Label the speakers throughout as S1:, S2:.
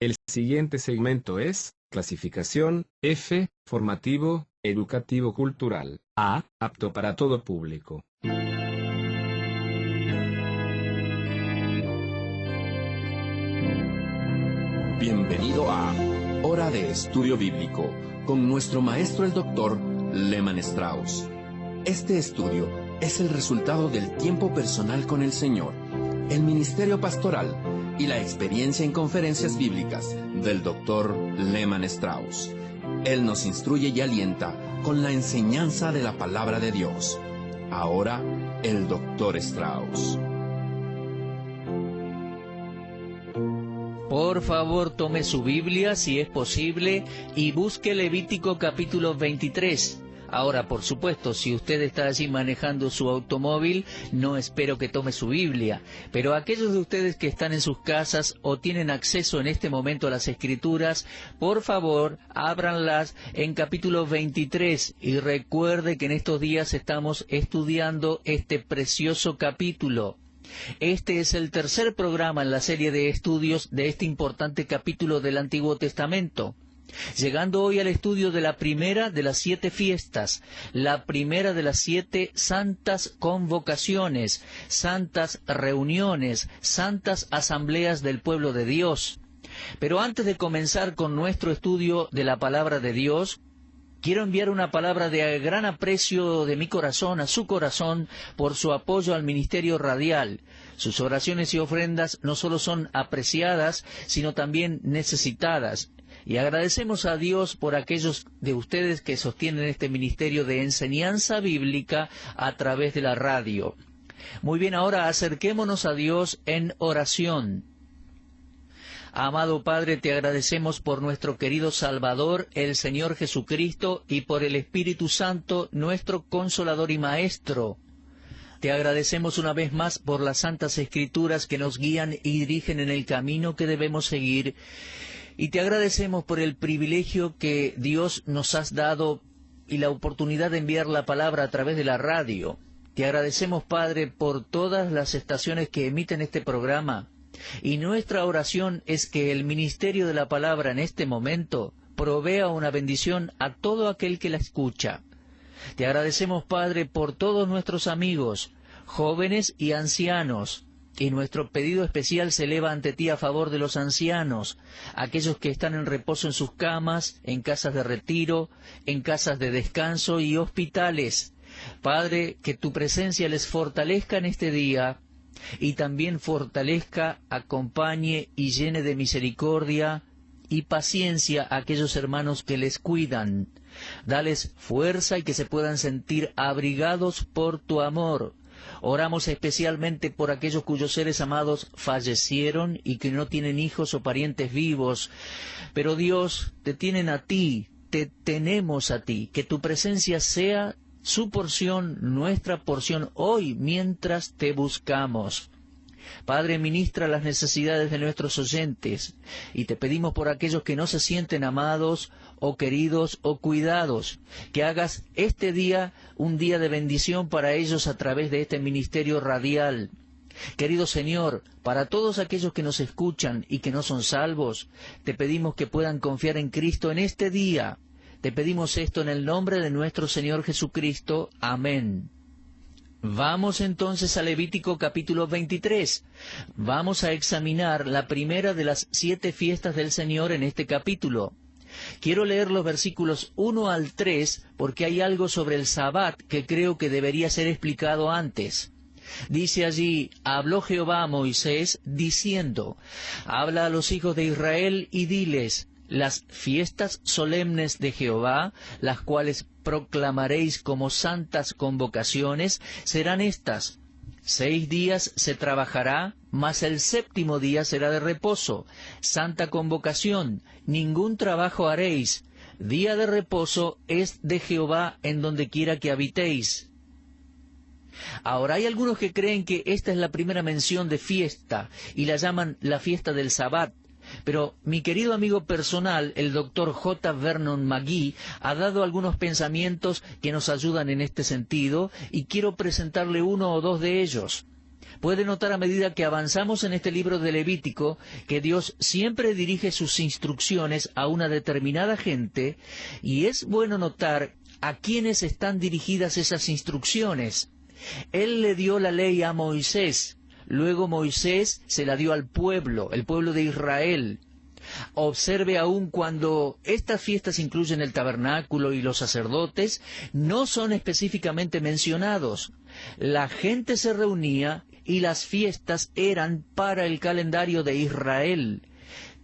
S1: El siguiente segmento es clasificación F, formativo, educativo cultural. A, apto para todo público.
S2: Bienvenido a Hora de Estudio Bíblico con nuestro maestro el Dr. Lehman Strauss. Este estudio es el resultado del tiempo personal con el Señor, el ministerio pastoral y la experiencia en conferencias bíblicas del Dr. Lehman Strauss. Él nos instruye y alienta con la enseñanza de la palabra de Dios. Ahora, el Dr. Strauss.
S3: Por favor, tome su Biblia, si es posible, y busque Levítico capítulo 23. Ahora, por supuesto, si usted está allí manejando su automóvil, no espero que tome su Biblia. Pero aquellos de ustedes que están en sus casas o tienen acceso en este momento a las Escrituras, por favor, ábranlas en capítulo 23. Y recuerde que en estos días estamos estudiando este precioso capítulo. Este es el tercer programa en la serie de estudios de este importante capítulo del Antiguo Testamento. Llegando hoy al estudio de la primera de las 7 fiestas, la primera de las 7 santas convocaciones, santas reuniones, santas asambleas del pueblo de Dios. Pero antes de comenzar con nuestro estudio de la palabra de Dios, quiero enviar una palabra de gran aprecio de mi corazón a su corazón por su apoyo al ministerio radial. Sus oraciones y ofrendas no solo son apreciadas, sino también necesitadas. Y agradecemos a Dios por aquellos de ustedes que sostienen este ministerio de enseñanza bíblica a través de la radio. Muy bien, ahora acerquémonos a Dios en oración. Amado Padre, te agradecemos por nuestro querido Salvador, el Señor Jesucristo, y por el Espíritu Santo, nuestro Consolador y Maestro. Te agradecemos una vez más por las Santas Escrituras que nos guían y dirigen en el camino que debemos seguir. Y te agradecemos por el privilegio que Dios nos has dado y la oportunidad de enviar la palabra a través de la radio. Te agradecemos, Padre, por todas las estaciones que emiten este programa. Y nuestra oración es que el ministerio de la palabra en este momento provea una bendición a todo aquel que la escucha. Te agradecemos, Padre, por todos nuestros amigos, jóvenes y ancianos, y nuestro pedido especial se eleva ante ti a favor de los ancianos, aquellos que están en reposo en sus camas, en casas de retiro, en casas de descanso y hospitales. Padre, que tu presencia les fortalezca en este día, y también fortalezca, acompañe y llene de misericordia y paciencia a aquellos hermanos que les cuidan. Dales fuerza y que se puedan sentir abrigados por tu amor. Oramos especialmente por aquellos cuyos seres amados fallecieron y que no tienen hijos o parientes vivos. Pero Dios, te tienen a ti, te tenemos a ti. Que tu presencia sea su porción, nuestra porción hoy, mientras te buscamos. Padre, ministra las necesidades de nuestros oyentes, y te pedimos por aquellos que no se sienten amados, o queridos, o cuidados, que hagas este día un día de bendición para ellos a través de este ministerio radial. Querido Señor, para todos aquellos que nos escuchan y que no son salvos, te pedimos que puedan confiar en Cristo en este día. Te pedimos esto en el nombre de nuestro Señor Jesucristo. Amén. Vamos entonces a Levítico capítulo 23. Vamos a examinar la primera de las 7 fiestas del Señor en este capítulo. Quiero leer los versículos 1 al 3 porque hay algo sobre el Sabbat que creo que debería ser explicado antes. Dice allí: habló Jehová a Moisés diciendo, habla a los hijos de Israel y diles: las fiestas solemnes de Jehová, las cuales proclamaréis como santas convocaciones, serán estas: 6 días se trabajará, mas el 7º día será de reposo. Santa convocación, ningún trabajo haréis. Día de reposo es de Jehová en donde quiera que habitéis. Ahora, hay algunos que creen que esta es la primera mención de fiesta y la llaman la fiesta del Sabbat. Pero mi querido amigo personal, el Dr. J. Vernon McGee, ha dado algunos pensamientos que nos ayudan en este sentido y quiero presentarle uno o dos de ellos. Puede notar a medida que avanzamos en este libro de Levítico que Dios siempre dirige sus instrucciones a una determinada gente, y es bueno notar a quiénes están dirigidas esas instrucciones. Él le dio la ley a Moisés, luego Moisés se la dio al pueblo, el pueblo de Israel. Observe aún cuando estas fiestas incluyen el tabernáculo y los sacerdotes, no son específicamente mencionados. La gente se reunía y las fiestas eran para el calendario de Israel.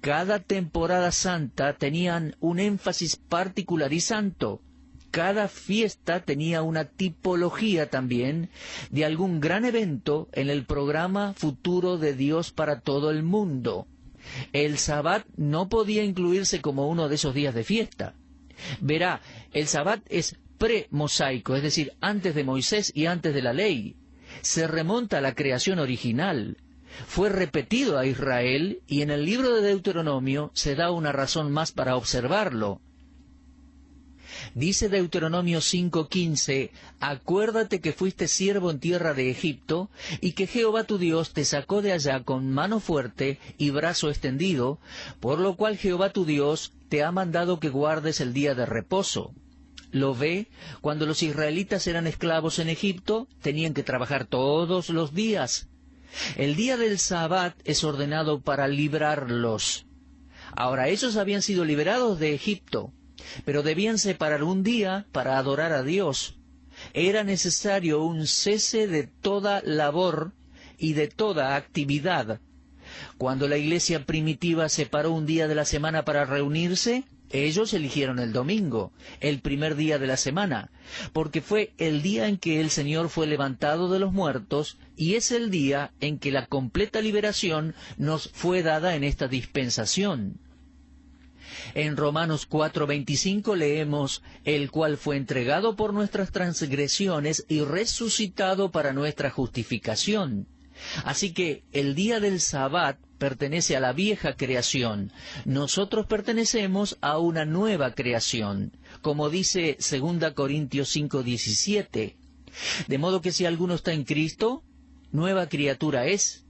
S3: Cada temporada santa tenían un énfasis particular y santo. Cada fiesta tenía una tipología también de algún gran evento en el programa futuro de Dios para todo el mundo. El Sabbat no podía incluirse como uno de esos días de fiesta. Verá, el Sabbat es pre-mosaico, es decir, antes de Moisés y antes de la ley. Se remonta a la creación original. Fue repetido a Israel y en el libro de Deuteronomio se da una razón más para observarlo. Dice Deuteronomio 5:15, acuérdate que fuiste siervo en tierra de Egipto, y que Jehová tu Dios te sacó de allá con mano fuerte y brazo extendido, por lo cual Jehová tu Dios te ha mandado que guardes el día de reposo. Lo ve, cuando los israelitas eran esclavos en Egipto, tenían que trabajar todos los días. El día del Sabbat es ordenado para librarlos. Ahora, ellos habían sido liberados de Egipto, pero debían separar un día para adorar a Dios. Era necesario un cese de toda labor y de toda actividad. Cuando la iglesia primitiva separó un día de la semana para reunirse, ellos eligieron el domingo, el primer día de la semana, porque fue el día en que el Señor fue levantado de los muertos y es el día en que la completa liberación nos fue dada en esta dispensación. En Romanos 4:25 leemos, el cual fue entregado por nuestras transgresiones y resucitado para nuestra justificación. Así que el día del Sabbat pertenece a la vieja creación. Nosotros pertenecemos a una nueva creación, como dice 2 Corintios 5:17. De modo que si alguno está en Cristo, nueva criatura es.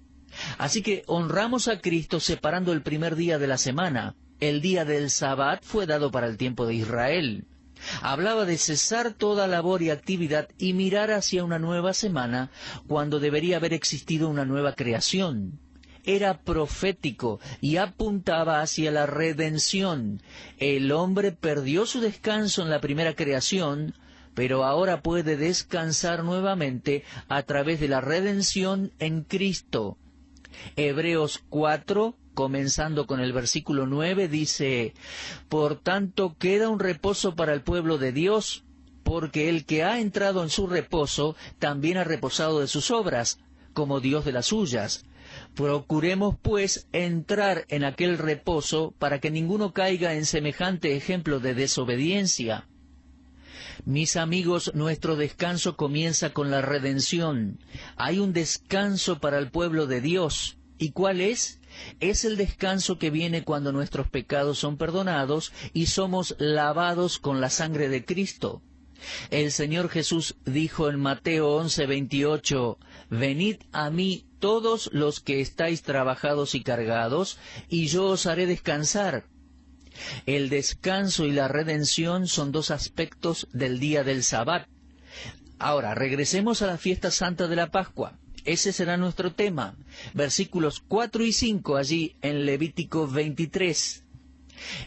S3: Así que honramos a Cristo separando el primer día de la semana. El día del Sabbat fue dado para el tiempo de Israel. Hablaba de cesar toda labor y actividad y mirar hacia una nueva semana, cuando debería haber existido una nueva creación. Era profético y apuntaba hacia la redención. El hombre perdió su descanso en la primera creación, pero ahora puede descansar nuevamente a través de la redención en Cristo. Hebreos 4, comenzando con el versículo 9, dice, por tanto queda un reposo para el pueblo de Dios, porque el que ha entrado en su reposo también ha reposado de sus obras, como Dios de las suyas. Procuremos, pues, entrar en aquel reposo para que ninguno caiga en semejante ejemplo de desobediencia. Mis amigos, nuestro descanso comienza con la redención. Hay un descanso para el pueblo de Dios. ¿Y cuál es? Es el descanso que viene cuando nuestros pecados son perdonados y somos lavados con la sangre de Cristo. El Señor Jesús dijo en Mateo 11:28, venid a mí todos los que estáis trabajados y cargados, y yo os haré descansar. El descanso y la redención son dos aspectos del día del Sabbat. Ahora, regresemos a la fiesta santa de la Pascua. Ese será nuestro tema. Versículos 4 y 5 allí en Levítico 23.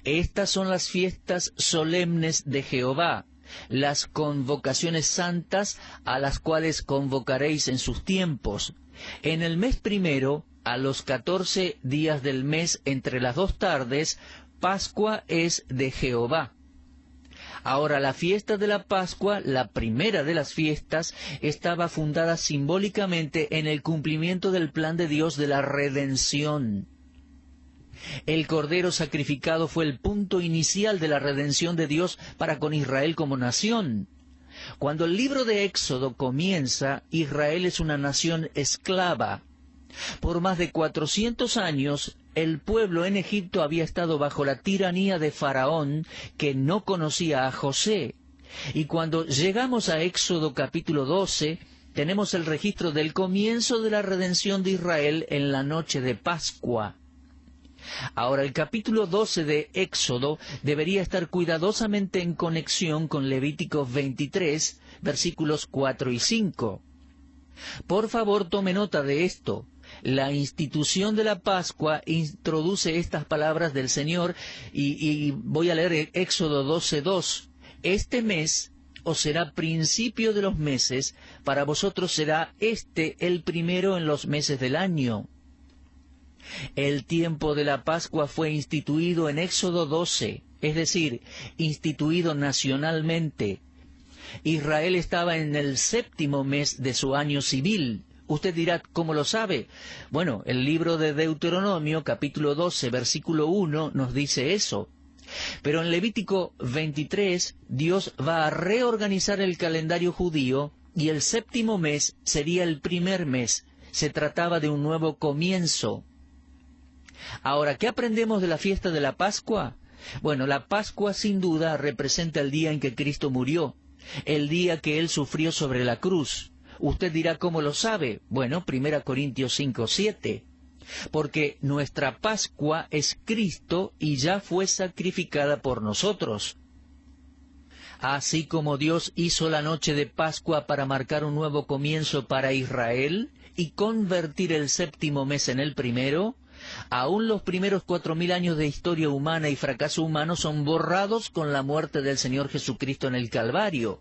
S3: Estas son las fiestas solemnes de Jehová, las convocaciones santas a las cuales convocaréis en sus tiempos. En el mes primero, a los 14 días del mes entre las 2 tardes, Pascua es de Jehová. Ahora, la fiesta de la Pascua, la primera de las fiestas, estaba fundada simbólicamente en el cumplimiento del plan de Dios de la redención. El cordero sacrificado fue el punto inicial de la redención de Dios para con Israel como nación. Cuando el libro de Éxodo comienza, Israel es una nación esclava. Por más de 400 años, el pueblo en Egipto había estado bajo la tiranía de Faraón, que no conocía a José. Y cuando llegamos a Éxodo capítulo 12, tenemos el registro del comienzo de la redención de Israel en la noche de Pascua. Ahora, el capítulo 12 de Éxodo debería estar cuidadosamente en conexión con Levíticos 23, versículos 4 y 5. Por favor, tome nota de esto. La institución de la Pascua introduce estas palabras del Señor y voy a leer Éxodo 12:2. Este mes os será principio de los meses, para vosotros será el primero en los meses del año. El tiempo de la Pascua fue instituido en Éxodo 12, es decir, instituido nacionalmente. Israel estaba en el 7º mes de su año civil. Usted dirá, ¿cómo lo sabe? Bueno, el libro de Deuteronomio, capítulo 12, versículo 1, nos dice eso. Pero en Levítico 23, Dios va a reorganizar el calendario judío y el 7º mes sería el primer mes. Se trataba de un nuevo comienzo. Ahora, ¿qué aprendemos de la fiesta de la Pascua? Bueno, la Pascua sin duda representa el día en que Cristo murió, el día que Él sufrió sobre la cruz. Usted dirá, ¿cómo lo sabe? Bueno, 1 Corintios 5:7. Porque nuestra Pascua es Cristo y ya fue sacrificada por nosotros. Así como Dios hizo la noche de Pascua para marcar un nuevo comienzo para Israel y convertir el 7º mes en el primero, aún los primeros 4.000 años de historia humana y fracaso humano son borrados con la muerte del Señor Jesucristo en el Calvario.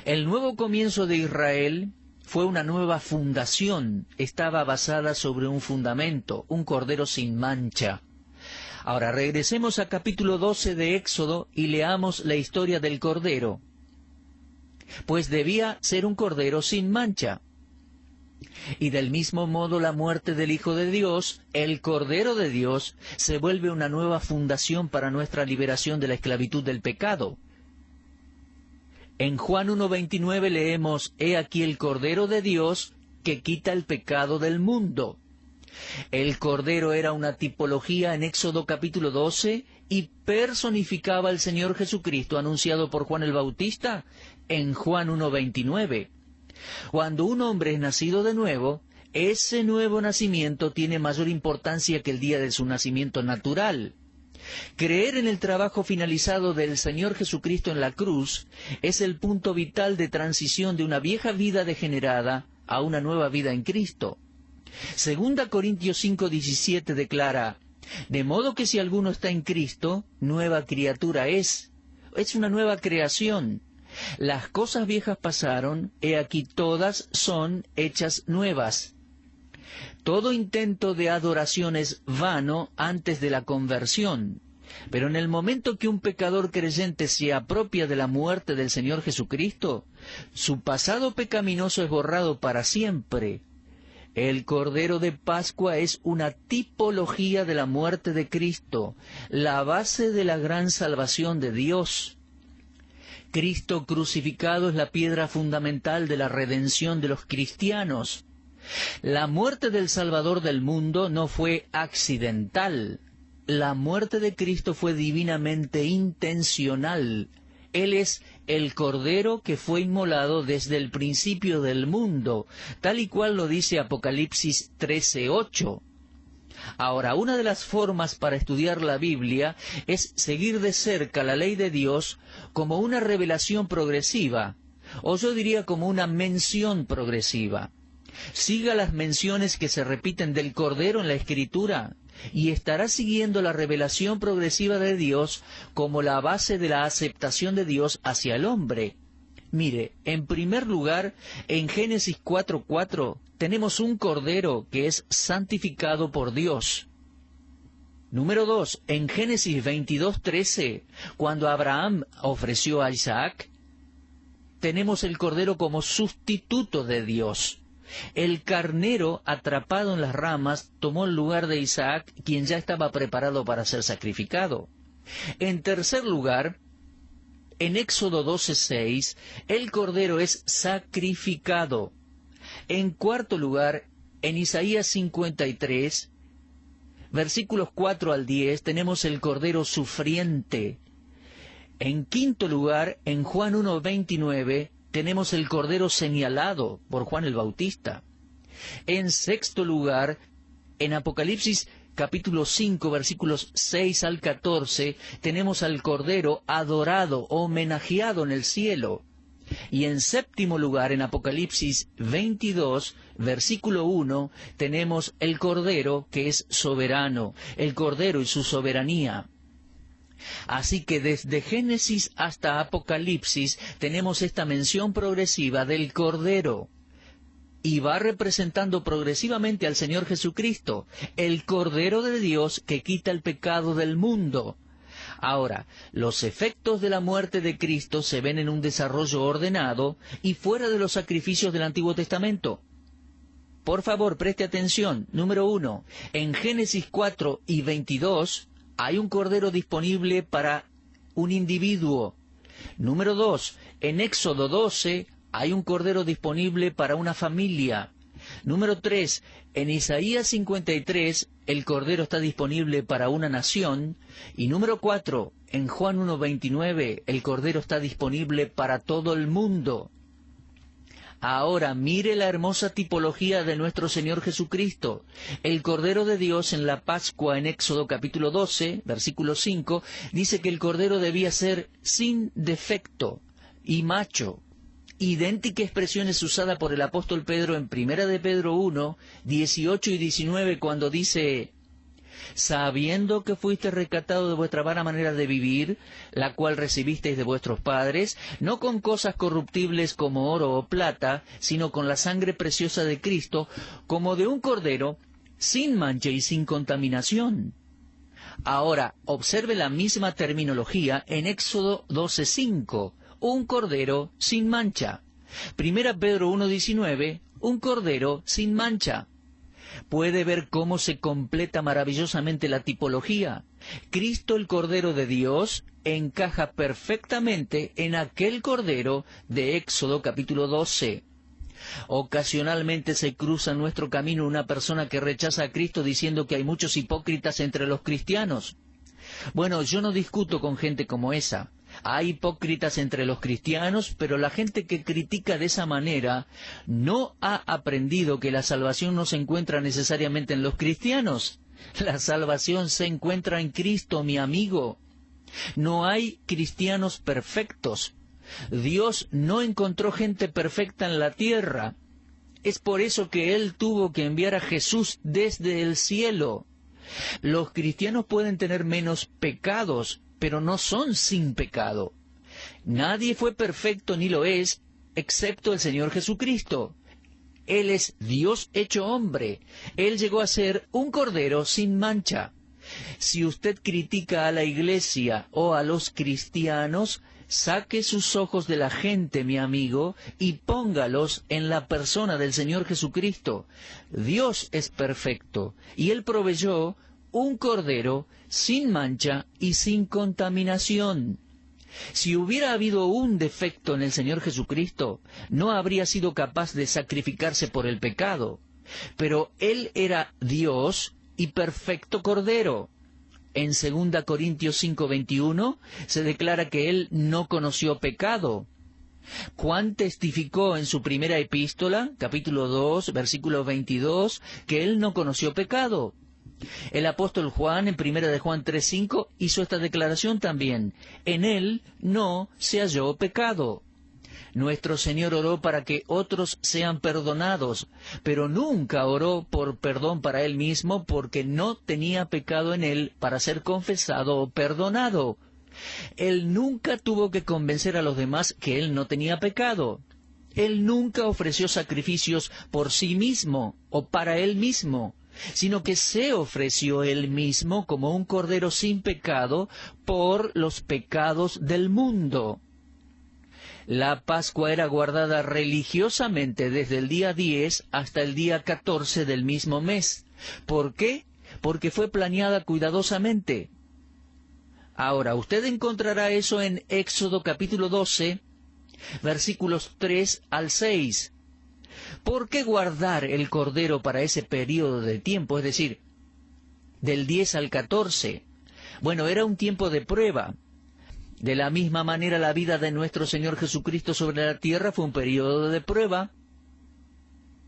S3: El nuevo comienzo de Israel fue una nueva fundación, estaba basada sobre un fundamento, un cordero sin mancha. Ahora regresemos a capítulo 12 de Éxodo y leamos la historia del cordero, pues debía ser un cordero sin mancha. Y del mismo modo la muerte del Hijo de Dios, el Cordero de Dios, se vuelve una nueva fundación para nuestra liberación de la esclavitud del pecado. En Juan 1:29 leemos, «He aquí el Cordero de Dios que quita el pecado del mundo». El Cordero era una tipología en Éxodo capítulo 12 y personificaba al Señor Jesucristo anunciado por Juan el Bautista en Juan 1:29. Cuando un hombre es nacido de nuevo, ese nuevo nacimiento tiene mayor importancia que el día de su nacimiento natural. Creer en el trabajo finalizado del Señor Jesucristo en la cruz es el punto vital de transición de una vieja vida degenerada a una nueva vida en Cristo. 2 Corintios 5:17 declara, «De modo que si alguno está en Cristo, nueva criatura es una nueva creación. Las cosas viejas pasaron, he aquí todas son hechas nuevas». Todo intento de adoración es vano antes de la conversión, pero en el momento que un pecador creyente se apropia de la muerte del Señor Jesucristo, su pasado pecaminoso es borrado para siempre. El Cordero de Pascua es una tipología de la muerte de Cristo, la base de la gran salvación de Dios. Cristo crucificado es la piedra fundamental de la redención de los cristianos. La muerte del Salvador del mundo no fue accidental. La muerte de Cristo fue divinamente intencional. Él es el Cordero que fue inmolado desde el principio del mundo, tal y cual lo dice Apocalipsis 13:8. Ahora, una de las formas para estudiar la Biblia es seguir de cerca la ley de Dios como una revelación progresiva, o yo diría como una mención progresiva. Siga las menciones que se repiten del Cordero en la Escritura y estará siguiendo la revelación progresiva de Dios como la base de la aceptación de Dios hacia el hombre. Mire, en primer lugar, en Génesis 4:4 tenemos un Cordero que es santificado por Dios. Número 2, en Génesis 22:13, cuando Abraham ofreció a Isaac, tenemos el Cordero como sustituto de Dios. El carnero atrapado en las ramas tomó el lugar de Isaac, quien ya estaba preparado para ser sacrificado. En tercer lugar, en Éxodo 12:6, el Cordero es sacrificado. En cuarto lugar, en Isaías 53, versículos 4 al 10, tenemos el Cordero sufriente. En quinto lugar, en Juan 1:29, tenemos el Cordero señalado por Juan el Bautista. En sexto lugar, en Apocalipsis capítulo 5, versículos 6 al 14, tenemos al Cordero adorado, homenajeado en el cielo. Y en séptimo lugar, en Apocalipsis 22, versículo 1, tenemos el Cordero que es soberano, el Cordero y su soberanía. Así que desde Génesis hasta Apocalipsis tenemos esta mención progresiva del Cordero. Y va representando progresivamente al Señor Jesucristo, el Cordero de Dios que quita el pecado del mundo. Ahora, los efectos de la muerte de Cristo se ven en un desarrollo ordenado y fuera de los sacrificios del Antiguo Testamento. Por favor, preste atención. Número 1. En Génesis 4 y 22 hay un Cordero disponible para un individuo. Número 2. En Éxodo 12 hay un Cordero disponible para una familia. Número 3. En Isaías 53, el Cordero está disponible para una nación. Y número 4. En Juan 1:29, el Cordero está disponible para todo el mundo. Ahora mire la hermosa tipología de nuestro Señor Jesucristo. El Cordero de Dios en la Pascua en Éxodo capítulo 12, versículo 5, dice que el Cordero debía ser sin defecto y macho. Idéntica expresión es usada por el apóstol Pedro en 1 de Pedro 1, 18 y 19, cuando dice: sabiendo que fuiste rescatado de vuestra vana manera de vivir, la cual recibisteis de vuestros padres, no con cosas corruptibles como oro o plata, sino con la sangre preciosa de Cristo, como de un cordero, sin mancha y sin contaminación. Ahora, observe la misma terminología en Éxodo 12:5. Un cordero sin mancha. 1 Pedro 1:19, un cordero sin mancha. Puede ver cómo se completa maravillosamente la tipología. Cristo, el Cordero de Dios, encaja perfectamente en aquel cordero de Éxodo capítulo 12. Ocasionalmente se cruza en nuestro camino una persona que rechaza a Cristo diciendo que hay muchos hipócritas entre los cristianos. Bueno, yo no discuto con gente como esa. Hay hipócritas entre los cristianos, pero la gente que critica de esa manera no ha aprendido que la salvación no se encuentra necesariamente en los cristianos. La salvación se encuentra en Cristo, mi amigo. No hay cristianos perfectos. Dios no encontró gente perfecta en la tierra. Es por eso que Él tuvo que enviar a Jesús desde el cielo. Los cristianos pueden tener menos pecados, pero no son sin pecado. Nadie fue perfecto ni lo es, excepto el Señor Jesucristo. Él es Dios hecho hombre. Él llegó a ser un cordero sin mancha. Si usted critica a la iglesia o a los cristianos, saque sus ojos de la gente, mi amigo, y póngalos en la persona del Señor Jesucristo. Dios es perfecto, y Él proveyó un cordero sin mancha y sin contaminación. Si hubiera habido un defecto en el Señor Jesucristo, no habría sido capaz de sacrificarse por el pecado. Pero Él era Dios y perfecto cordero. En 2 Corintios 5:21 se declara que Él no conoció pecado. Juan testificó en su primera epístola, capítulo 2, versículo 22, que Él no conoció pecado. El apóstol Juan, en 1 de Juan 3:5, hizo esta declaración también: en Él no se halló pecado. Nuestro Señor oró para que otros sean perdonados, pero nunca oró por perdón para Él mismo, porque no tenía pecado en Él para ser confesado o perdonado. Él nunca tuvo que convencer a los demás que Él no tenía pecado. Él nunca ofreció sacrificios por sí mismo o para Él mismo, sino que se ofreció Él mismo como un cordero sin pecado por los pecados del mundo. La Pascua era guardada religiosamente desde el día 10 hasta el día 14 del mismo mes. ¿Por qué? Porque fue planeada cuidadosamente. Ahora, usted encontrará eso en Éxodo capítulo 12, versículos 3 al 6. ¿Por qué guardar el cordero para ese periodo de tiempo, es decir, del 10 al 14? Bueno, era un tiempo de prueba. De la misma manera, la vida de nuestro Señor Jesucristo sobre la tierra fue un periodo de prueba.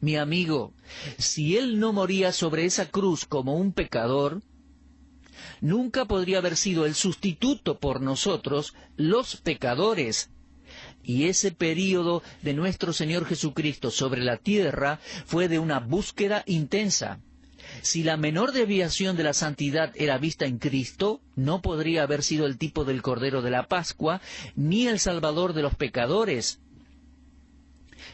S3: Mi amigo, si Él no moría sobre esa cruz como un pecador, nunca podría haber sido el sustituto por nosotros, los pecadores. Y ese período de nuestro Señor Jesucristo sobre la tierra fue de una búsqueda intensa. Si la menor desviación de la santidad era vista en Cristo, no podría haber sido el tipo del Cordero de la Pascua, ni el Salvador de los pecadores.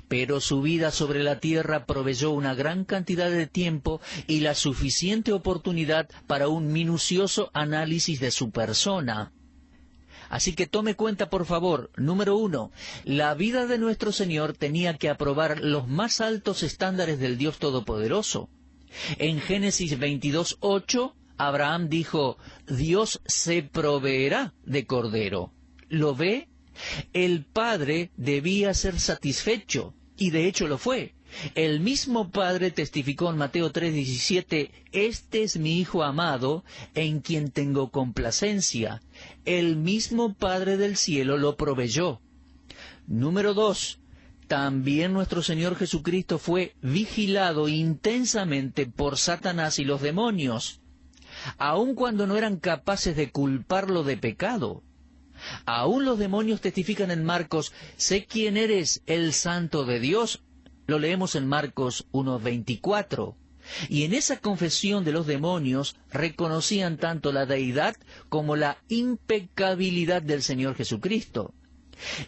S3: Pero su vida sobre la tierra proveyó una gran cantidad de tiempo y la suficiente oportunidad para un minucioso análisis de su persona. Así que tome cuenta, por favor, número 1, la vida de nuestro Señor tenía que aprobar los más altos estándares del Dios Todopoderoso. En Génesis 22:8, Abraham dijo, Dios se proveerá de cordero. ¿Lo ve? El Padre debía ser satisfecho, y de hecho lo fue. El mismo Padre testificó en Mateo 3:17, Este es mi Hijo amado, en quien tengo complacencia. El mismo Padre del cielo lo proveyó. Número 2. También nuestro Señor Jesucristo fue vigilado intensamente por Satanás y los demonios, aun cuando no eran capaces de culparlo de pecado. Aún los demonios testifican en Marcos, sé quién eres, el Santo de Dios. Lo leemos en Marcos 1:24. Y en esa confesión de los demonios reconocían tanto la deidad como la impecabilidad del Señor Jesucristo.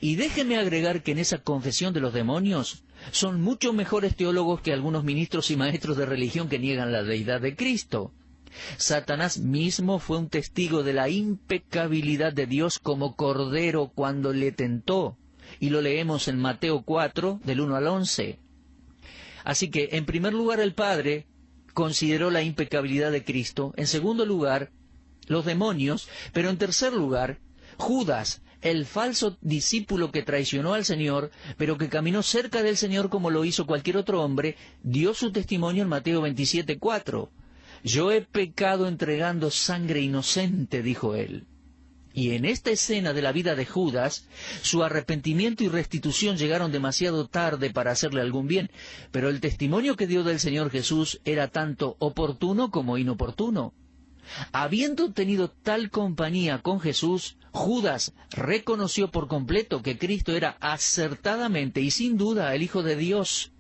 S3: Y déjeme agregar que en esa confesión de los demonios son mucho mejores teólogos que algunos ministros y maestros de religión que niegan la deidad de Cristo. Satanás mismo fue un testigo de la impecabilidad de Dios como cordero cuando le tentó, y lo leemos en Mateo 4, del 1 al 11. Así que, en primer lugar, el Padre consideró la impecabilidad de Cristo, en segundo lugar, los demonios, pero en tercer lugar, Judas, el falso discípulo que traicionó al Señor, pero que caminó cerca del Señor como lo hizo cualquier otro hombre, dio su testimonio en Mateo 27:4. Yo he pecado entregando sangre inocente, dijo él. Y en esta escena de la vida de Judas, su arrepentimiento y restitución llegaron demasiado tarde para hacerle algún bien, pero el testimonio que dio del Señor Jesús era tanto oportuno como inoportuno. Habiendo tenido tal compañía con Jesús, Judas reconoció por completo que Cristo era acertadamente y sin duda el Hijo de Dios.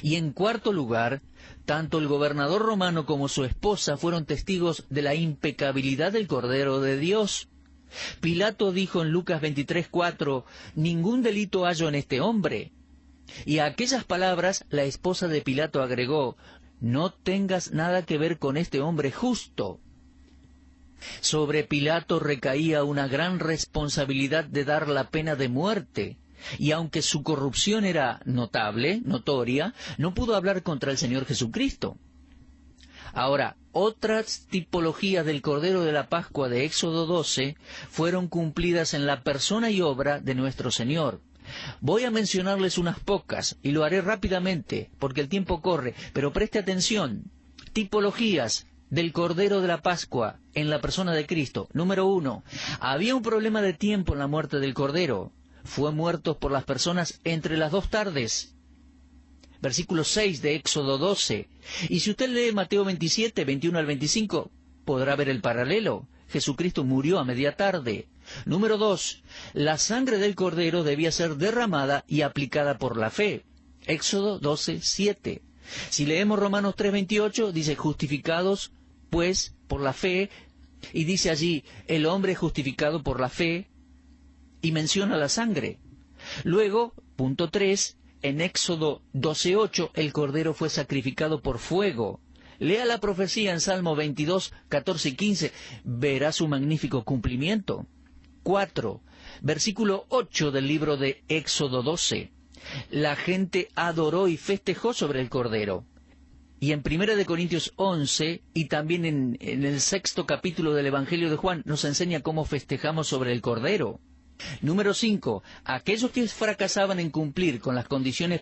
S3: Y en cuarto lugar, tanto el gobernador romano como su esposa fueron testigos de la impecabilidad del Cordero de Dios. Pilato dijo en Lucas 23:4, ningún delito hallo en este hombre. Y a aquellas palabras la esposa de Pilato agregó, no tengas nada que ver con este hombre justo. Sobre Pilato recaía una gran responsabilidad de dar la pena de muerte. Y aunque su corrupción era notable, notoria, no pudo hablar contra el Señor Jesucristo. Ahora, otras tipologías del Cordero de la Pascua de Éxodo 12 fueron cumplidas en la persona y obra de nuestro Señor. Voy a mencionarles unas pocas, y lo haré rápidamente, porque el tiempo corre, pero preste atención. Tipologías del Cordero de la Pascua en la persona de Cristo. Número 1. Había un problema de tiempo en la muerte del Cordero. Fue muerto por las personas entre las 2 tardes. Versículo 6 de Éxodo 12. Y si usted lee Mateo 27, 21 al 25, podrá ver el paralelo. Jesucristo murió a media tarde. Número 2. La sangre del Cordero debía ser derramada y aplicada por la fe. Éxodo 12, 7. Si leemos Romanos 3, 28, dice justificados, pues, por la fe, y dice allí, el hombre es justificado por la fe, y menciona la sangre. Luego, punto 3, en Éxodo 12:8, el Cordero fue sacrificado por fuego. Lea la profecía en Salmo 22, 14 y 15, verá su magnífico cumplimiento. 4, versículo 8 del libro de Éxodo 12. La gente adoró y festejó sobre el Cordero. Y en 1 Corintios 11, y también en el 6º capítulo del Evangelio de Juan, nos enseña cómo festejamos sobre el Cordero. Número 5. Aquellos que fracasaban en cumplir con las condiciones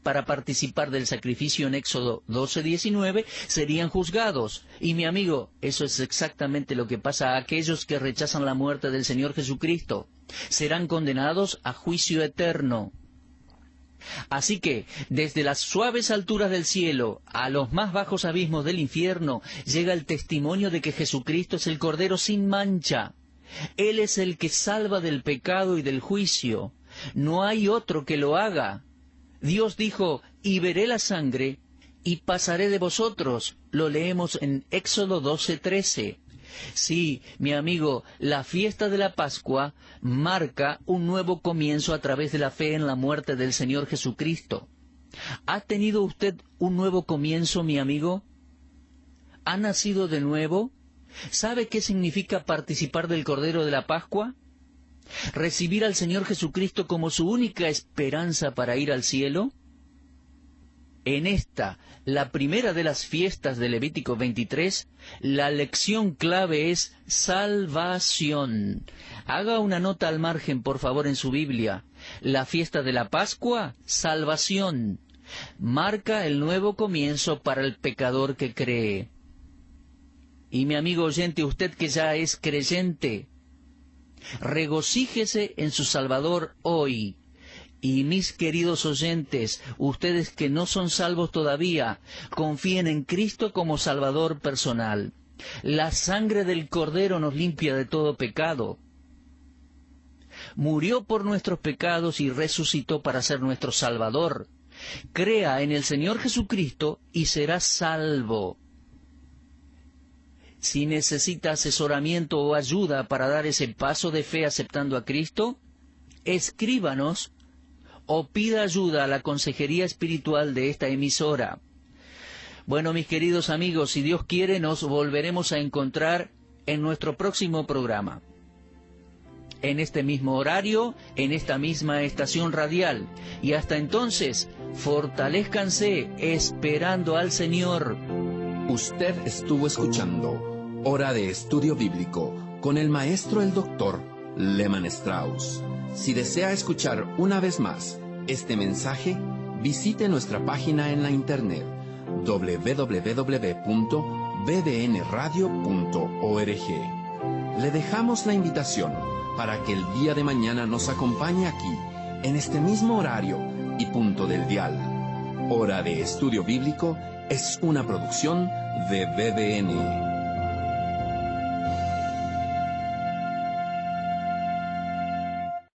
S3: para participar del sacrificio en Éxodo 12:19, serían juzgados. Y mi amigo, eso es exactamente lo que pasa a aquellos que rechazan la muerte del Señor Jesucristo. Serán condenados a juicio eterno. Así que, desde las suaves alturas del cielo a los más bajos abismos del infierno, llega el testimonio de que Jesucristo es el Cordero sin mancha. Él es el que salva del pecado y del juicio. No hay otro que lo haga. Dios dijo, y veré la sangre, y pasaré de vosotros. Lo leemos en Éxodo 12:13. Sí, mi amigo, la fiesta de la Pascua marca un nuevo comienzo a través de la fe en la muerte del Señor Jesucristo. ¿Ha tenido usted un nuevo comienzo, mi amigo? ¿Ha nacido de nuevo? ¿Sabe qué significa participar del Cordero de la Pascua? ¿Recibir al Señor Jesucristo como su única esperanza para ir al cielo? En esta, la primera de las fiestas de Levítico 23, la lección clave es salvación. Haga una nota al margen, por favor, en su Biblia. La fiesta de la Pascua, salvación. Marca el nuevo comienzo para el pecador que cree. Y mi amigo oyente, usted que ya es creyente, regocíjese en su Salvador hoy. Y mis queridos oyentes, ustedes que no son salvos todavía, confíen en Cristo como Salvador personal. La sangre del Cordero nos limpia de todo pecado. Murió por nuestros pecados y resucitó para ser nuestro Salvador. Crea en el Señor Jesucristo y será salvo. Si necesita asesoramiento o ayuda para dar ese paso de fe aceptando a Cristo, escríbanos o pida ayuda a la consejería espiritual de esta emisora. Bueno, mis queridos amigos, si Dios quiere, nos volveremos a encontrar en nuestro próximo programa. En este mismo horario, en esta misma estación radial. Y hasta entonces, fortalézcanse esperando al Señor.
S2: Usted estuvo escuchando Hora de Estudio Bíblico con el maestro el doctor Lehmann Strauss. Si desea escuchar una vez más este mensaje, visite nuestra página en la internet www.bbnradio.org. Le dejamos la invitación para que el día de mañana nos acompañe aquí, en este mismo horario y punto del dial. Hora de Estudio Bíblico es una producción de BBN.